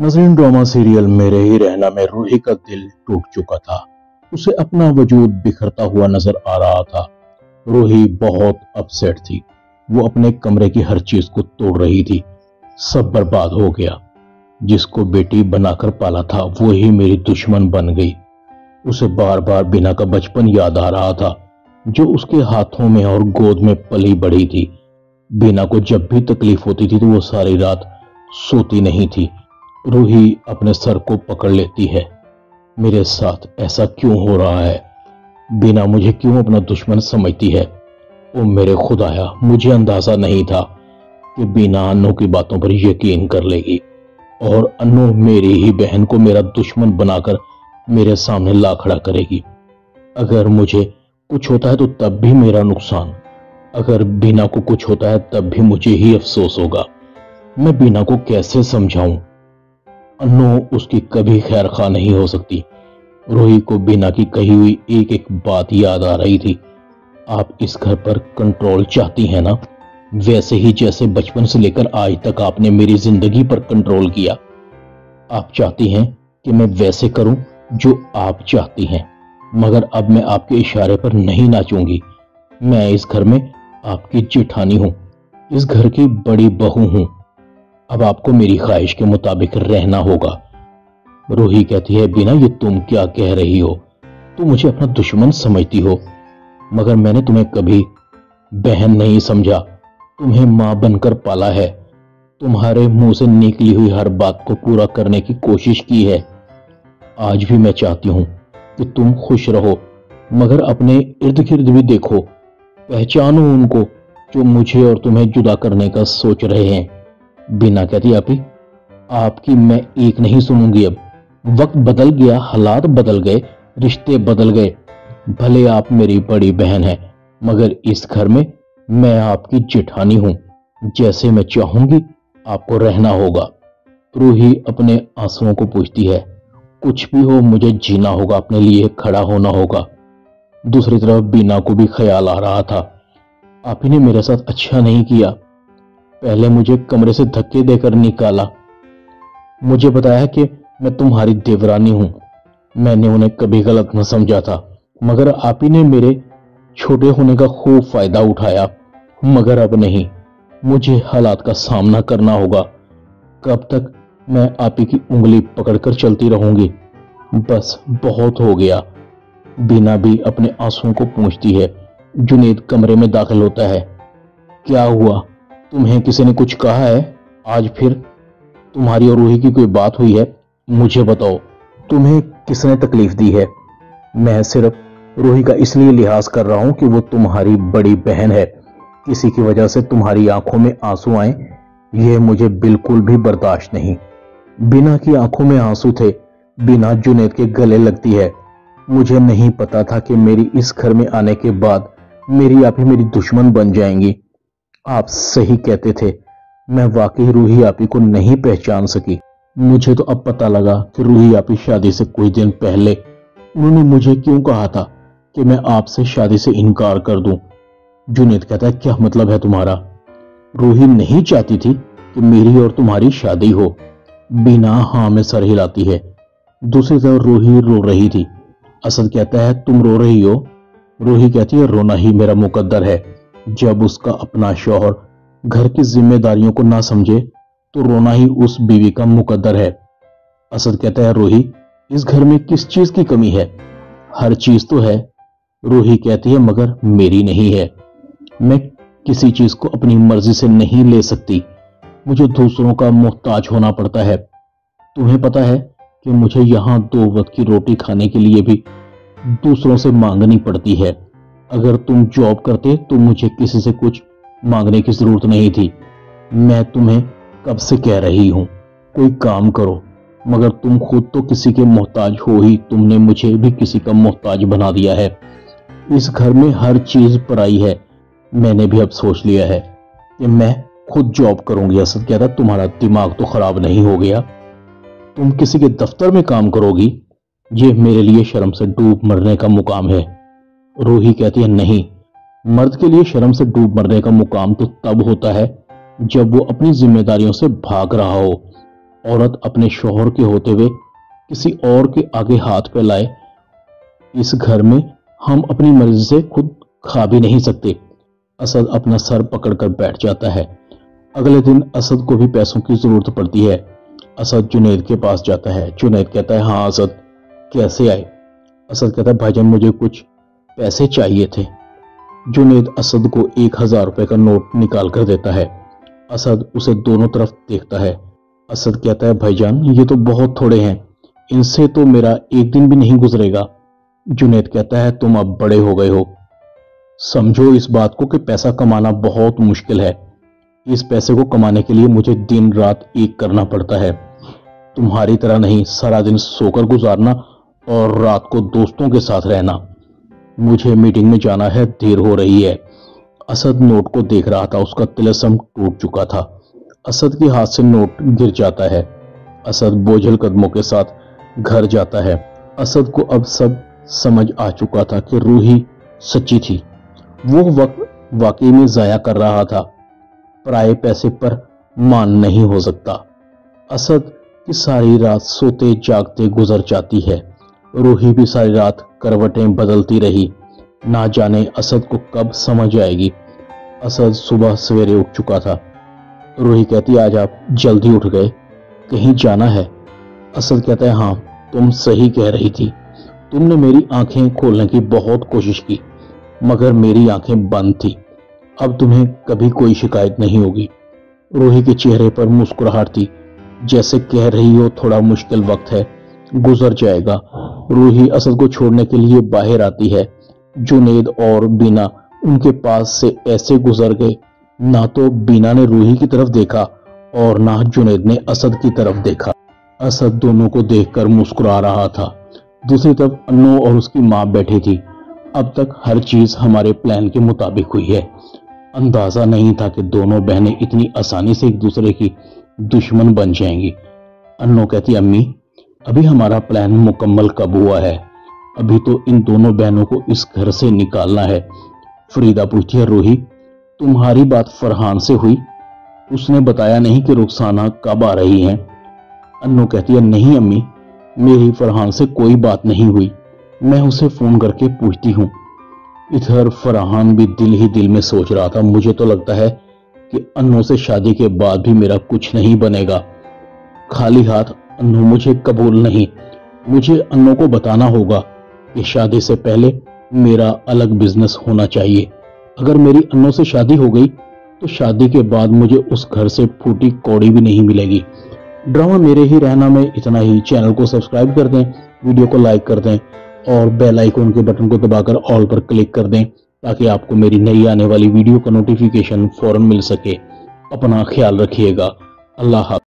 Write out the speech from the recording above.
नज़रीन, drama serial मेरे ही रहना में रूही का दिल टूट चुका था। उसे अपना वजूद बिखरता हुआ नजर आ रहा था। रूही बहुत अपसेट थी। वो अपने कमरे की हर चीज को तोड़ रही थी। सब बर्बाद हो गया। जिसको बेटी बनाकर पाला था वो ही मेरी दुश्मन बन गई। उसे बार बार बीना का बचपन याद आ रहा था, जो उसके हाथों में और गोद में पली बढ़ी थी। बीना को जब भी तकलीफ होती थी तो वो सारी रात सोती नहीं थी। रूही अपने सर को पकड़ लेती है। मेरे साथ ऐसा क्यों हो रहा है? बीना मुझे क्यों अपना दुश्मन समझती है? ओ मेरे खुदाया, मुझे अंदाजा नहीं था कि बीना अन्नू की बातों पर यकीन कर लेगी और अन्नू मेरी ही बहन को मेरा दुश्मन बनाकर मेरे सामने ला खड़ा करेगी। अगर मुझे कुछ होता है तो तब भी मेरा नुकसान। अगर बीना को कुछ होता है तब भी मुझे ही अफसोस होगा। मैं बीना को कैसे समझाऊं? अन्नू उसकी कभी खैर खा नहीं हो सकती। रूही को बीना की कही हुई एक एक बात याद आ रही थी। आप इस घर पर कंट्रोल चाहती हैं ना? वैसे ही जैसे बचपन से लेकर आज तक आपने मेरी जिंदगी पर कंट्रोल किया। आप चाहती हैं कि मैं वैसे करूं जो आप चाहती हैं, मगर अब मैं आपके इशारे पर नहीं नाचूंगी। मैं इस घर में आपकी जेठानी हूं, इस घर की बड़ी बहू हूं। अब आपको मेरी ख्वाहिश के मुताबिक रहना होगा। रूही कहती है, बीना ये तुम क्या कह रही हो? तुम मुझे अपना दुश्मन समझती हो, मगर मैंने तुम्हें कभी बहन नहीं समझा। तुम्हें मां बनकर पाला है। तुम्हारे मुंह से निकली हुई हर बात को पूरा करने की कोशिश की है। आज भी मैं चाहती हूं कि तुम खुश रहो, मगर अपने इर्द गिर्द भी देखो। पहचानो उनको जो मुझे और तुम्हें जुदा करने का सोच रहे हैं। बीना कहती, आपी आपकी मैं एक नहीं सुनूंगी। अब वक्त बदल गया, हालात बदल गए, रिश्ते बदल गए। भले आप मेरी बड़ी बहन हैं, मगर इस घर में मैं आपकी जेठानी हूं। जैसे मैं चाहूंगी आपको रहना होगा। रूही अपने आंसुओं को पूछती है, कुछ भी हो मुझे जीना होगा, अपने लिए खड़ा होना होगा। दूसरी तरफ बीना को भी ख्याल आ रहा था, आप ही ने मेरे साथ अच्छा नहीं किया। पहले मुझे कमरे से धक्के देकर निकाला, मुझे बताया कि मैं तुम्हारी देवरानी हूं। मैंने उन्हें कभी गलत न समझा था, मगर आप ही ने मेरे छोटे होने का खूब फायदा उठाया। मगर अब नहीं, मुझे हालात का सामना करना होगा। कब तक मैं आप ही की उंगली पकड़कर चलती रहूंगी? बस बहुत हो गया। बीना भी अपने आंसुओं को पूंछती है। जुनेद कमरे में दाखिल होता है। क्या हुआ? तुम्हें किसी ने कुछ कहा है? आज फिर तुम्हारी और रूही की कोई बात हुई है? मुझे बताओ, तुम्हें किसने तकलीफ दी है? मैं सिर्फ रूही का इसलिए लिहाज कर रहा हूं कि वो तुम्हारी बड़ी बहन है। किसी की वजह से तुम्हारी आंखों में आंसू आए, यह मुझे बिल्कुल भी बर्दाश्त नहीं। बीना की आंखों में आंसू थे। बीना जुनेद के गले लगती है। मुझे नहीं पता था कि मेरी इस घर में आने के बाद मेरी आप ही मेरी दुश्मन बन जाएंगी। आप सही कहते थे, मैं वाकई रूही आपी को नहीं पहचान सकी। मुझे तो अब पता लगा कि रूही आपी शादी से कुछ दिन पहले उन्होंने मुझे क्यों कहा था कि मैं आपसे शादी से इनकार कर दूं। जुनेद कहता है, क्या मतलब है तुम्हारा? रूही नहीं चाहती थी कि मेरी और तुम्हारी शादी हो। बीना हाँ में सर हिलाती है। दूसरी तरफ रूही रो रही थी। असद कहता है, तुम रो रही हो? रूही कहती है, रोना ही मेरा मुकद्दर है। जब उसका अपना शौहर घर की जिम्मेदारियों को ना समझे तो रोना ही उस बीवी का मुकद्दर है। असद कहता है, रूही इस घर में किस चीज की कमी है? हर चीज तो है। रूही कहती है, मगर मेरी नहीं है। मैं किसी चीज को अपनी मर्जी से नहीं ले सकती। मुझे दूसरों का मोहताज होना पड़ता है। तुम्हें पता है कि मुझे यहां 2 वक्त की रोटी खाने के लिए भी दूसरों से मांगनी पड़ती है। अगर तुम जॉब करते तो मुझे किसी से कुछ मांगने की जरूरत नहीं थी। मैं तुम्हें कब से कह रही हूं कोई काम करो, मगर तुम खुद तो किसी के मोहताज हो ही। तुमने मुझे भी किसी का मोहताज बना दिया है। इस घर में हर चीज पराई है। मैंने भी अब सोच लिया है कि मैं खुद जॉब करूंगी। असद कहता, तुम्हारा दिमाग तो खराब नहीं हो गया? तुम किसी के दफ्तर में काम करोगी? ये मेरे लिए शर्म से डूब मरने का मुकाम है। रूही कहती है, नहीं, मर्द के लिए शर्म से डूब मरने का मुकाम तो तब होता है जब वो अपनी जिम्मेदारियों से भाग रहा हो। औरत अपने शौहर के होते हुए किसी और के आगे हाथ फैलाए, इस घर में हम अपनी मर्जी से खुद खा भी नहीं सकते। असद अपना सर पकड़कर बैठ जाता है। अगले दिन असद को भी पैसों की जरूरत पड़ती है। असद जुनैद के पास जाता है। जुनैद कहता है, हाँ असद, कैसे आए? असद कहता है, भाईजान मुझे कुछ पैसे चाहिए थे। जुनैद असद को 1000 रुपए का नोट निकाल कर देता है। असद उसे दोनों तरफ देखता है। असद कहता है, भाईजान ये तो बहुत थोड़े हैं, इनसे तो मेरा एक दिन भी नहीं गुजरेगा। जुनैद कहता है, तुम अब बड़े हो गए हो, समझो इस बात को कि पैसा कमाना बहुत मुश्किल है। इस पैसे को कमाने के लिए मुझे दिन रात एक करना पड़ता है। तुम्हारी तरह नहीं सारा दिन सोकर गुजारना और रात को दोस्तों के साथ रहना। मुझे मीटिंग में जाना है, देर हो रही है। असद नोट को देख रहा था, उसका तिलस्म टूट चुका था। असद के हाथ से नोट गिर जाता है। असद बोझल कदमों के साथ घर जाता है। असद को अब सब समझ आ चुका था कि रूही सच्ची थी। वो वक्त वाकई में जाया कर रहा था। पराये पैसे पर मान नहीं हो सकता। असद की सारी रात सोते जागते गुजर जाती है। रूही भी सारी रात करवटें बदलती रही। ना जाने असद को कब समझ आएगी। असद सुबह सवेरे उठ चुका था। रूही कहती, आज आप जल्दी उठ गए, कहीं जाना है? असद कहता है, हाँ तुम सही कह रही थी। तुमने मेरी आंखें खोलने की बहुत कोशिश की, मगर मेरी आंखें बंद थी। अब तुम्हें कभी कोई शिकायत नहीं होगी। रूही के चेहरे पर मुस्कुराहट थी, जैसे कह रही हो थोड़ा मुश्किल वक्त है, गुजर जाएगा। रूही असद को छोड़ने के लिए बाहर आती है। जुनैद और बीना उनके पास से ऐसे गुजर गए। ना तो बीना ने रूही की तरफ देखा और ना जुनैद ने असद की तरफ देखा। असद दोनों को देखकर मुस्कुरा रहा था। दूसरी तरफ अन्नो और उसकी मां बैठी थी। अब तक हर चीज हमारे प्लान के मुताबिक हुई है। अंदाजा नहीं था कि दोनों बहनें इतनी आसानी से एक दूसरे की दुश्मन बन जाएंगी। अन्नो कहती, अम्मी अभी हमारा प्लान मुकम्मल कब हुआ है? अभी तो इन दोनों बहनों को इस घर से निकालना है। फरीदा पूछती है, रूही तुम्हारी बात फरहान से हुई? उसने बताया नहीं कि रुखसाना कब आ रही हैं? अन्नो कहती है, नहीं अम्मी, मेरी फरहान से कोई बात नहीं हुई, मैं उसे फोन करके पूछती हूँ। इधर फरहान भी दिल ही दिल में सोच रहा था, मुझे तो लगता है कि अन्नो से शादी के बाद भी मेरा कुछ नहीं बनेगा। खाली हाथ अन्नो मुझे कबूल नहीं। मुझे अन्नो को बताना होगा कि शादी से पहले मेरा अलग बिजनेस होना चाहिए। अगर मेरी अन्नो से शादी हो गई तो शादी के बाद मुझे उस घर से फूटी कौड़ी भी नहीं मिलेगी। ड्रामा मेरे ही रहना में इतना ही। चैनल को सब्सक्राइब कर दें, वीडियो को लाइक कर दें और बेल आइकन के बटन को दबाकर ऑल पर क्लिक कर दें ताकि आपको मेरी नई आने वाली वीडियो का नोटिफिकेशन फौरन मिल सके। अपना ख्याल रखिएगा। अल्लाह हाफ़िज़।